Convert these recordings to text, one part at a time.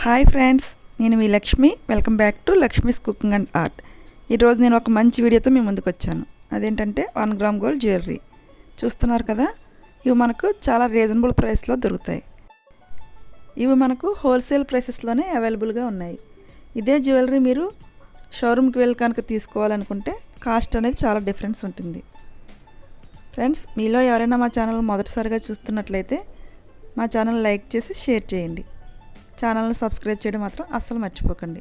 Hi friends, నేను మీ Lakshmi. Welcome back to Lakshmi's cooking and art. ఈరోజు నేను ఒక మంచి వీడియోతో మీ ముందుకు వచ్చాను. అదేంటంటే 1 గ్రామ్ గోల్డ్ జ్యువెలరీ. చూస్తున్నారు కదా, ఇవి మనకు చాలా రీజనబుల్ ప్రైస్లో దొరుకుతాయి. ఇవి మనకు హోల్సేల్ ప్రైసెస్లోనే అవైలబుల్గా ఉన్నాయి. ఇదే జ్యువెలరీ మీరు షోరూమ్కి వెళ్ళి కనుక తీసుకోవాలనుకుంటే కాస్ట్ అనేది చాలా డిఫరెన్స్ ఉంటుంది. ఫ్రెండ్స్, మీలో ఎవరైనా మా ఛానల్ మొదటిసారిగా చూస్తున్నట్లయితే మా ఛానల్ లైక్ చేసి షేర్ చేయండి. ఛానల్ని సబ్స్క్రైబ్ చేయడం మాత్రం అస్సలు మర్చిపోకండి.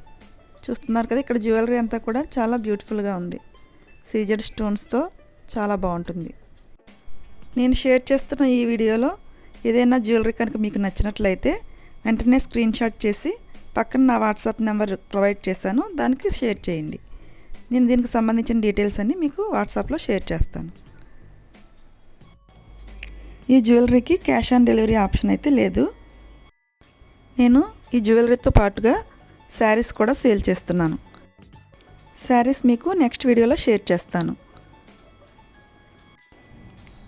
చూస్తున్నారు కదా, ఇక్కడ జ్యువెలరీ అంతా కూడా చాలా బ్యూటిఫుల్గా ఉంది. సీజెడ్ స్టోన్స్తో చాలా బాగుంటుంది. నేను షేర్ చేస్తున్న ఈ వీడియోలో ఏదైనా జ్యువెలరీ కనుక మీకు నచ్చినట్లయితే వెంటనే స్క్రీన్ షాట్ చేసి పక్కన నా వాట్సాప్ నెంబర్ ప్రొవైడ్ చేశాను, దానికి షేర్ చేయండి. నేను దీనికి సంబంధించిన డీటెయిల్స్ అన్నీ మీకు వాట్సాప్లో షేర్ చేస్తాను. ఈ జ్యువెలరీకి క్యాష్ ఆన్ డెలివరీ ఆప్షన్ అయితే లేదు. నేను ఈ జ్యువెలరీతో పాటుగా శారీస్ కూడా సేల్ చేస్తున్నాను. శారీస్ మీకు నెక్స్ట్ వీడియోలో షేర్ చేస్తాను.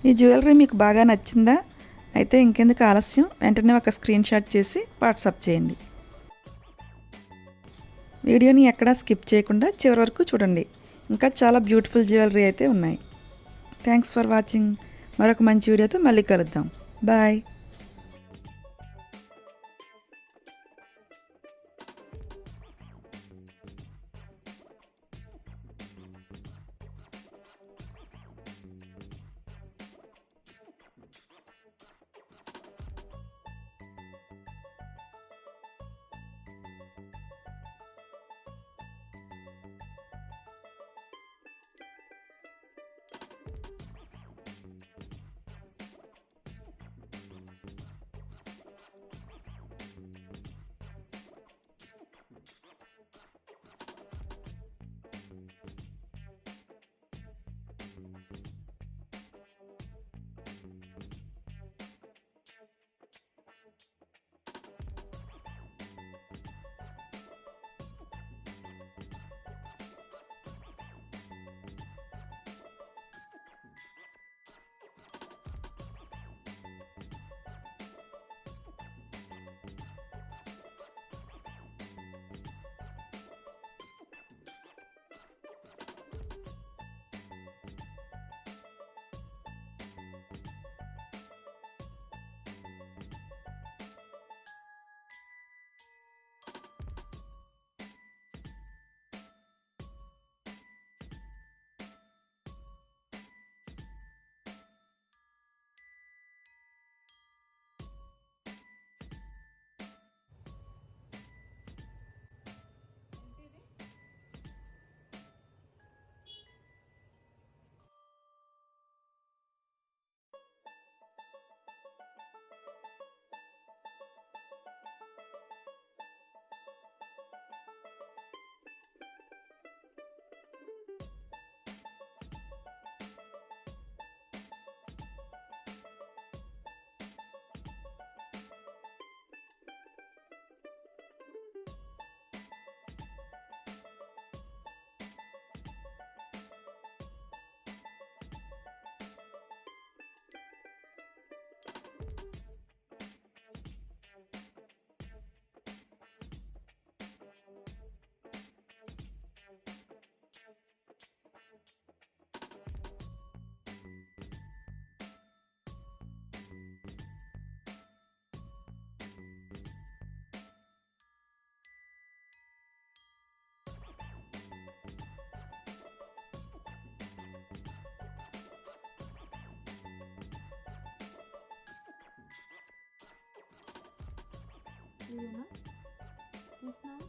ఈ జ్యువెలరీ మీకు బాగా నచ్చిందా? అయితే ఇంకెందుకు ఆలస్యం, వెంటనే ఒక స్క్రీన్ షాట్ చేసి వాట్సాప్ చేయండి. వీడియోని ఎక్కడా స్కిప్ చేయకుండా చివరి వరకు చూడండి. ఇంకా చాలా బ్యూటిఫుల్ జ్యువెలరీ అయితే ఉన్నాయి. Thanks for watching. మరొక మంచి వీడియోతో మళ్ళీ కలుద్దాం. బాయ్. ఇదేనా తీసినావు?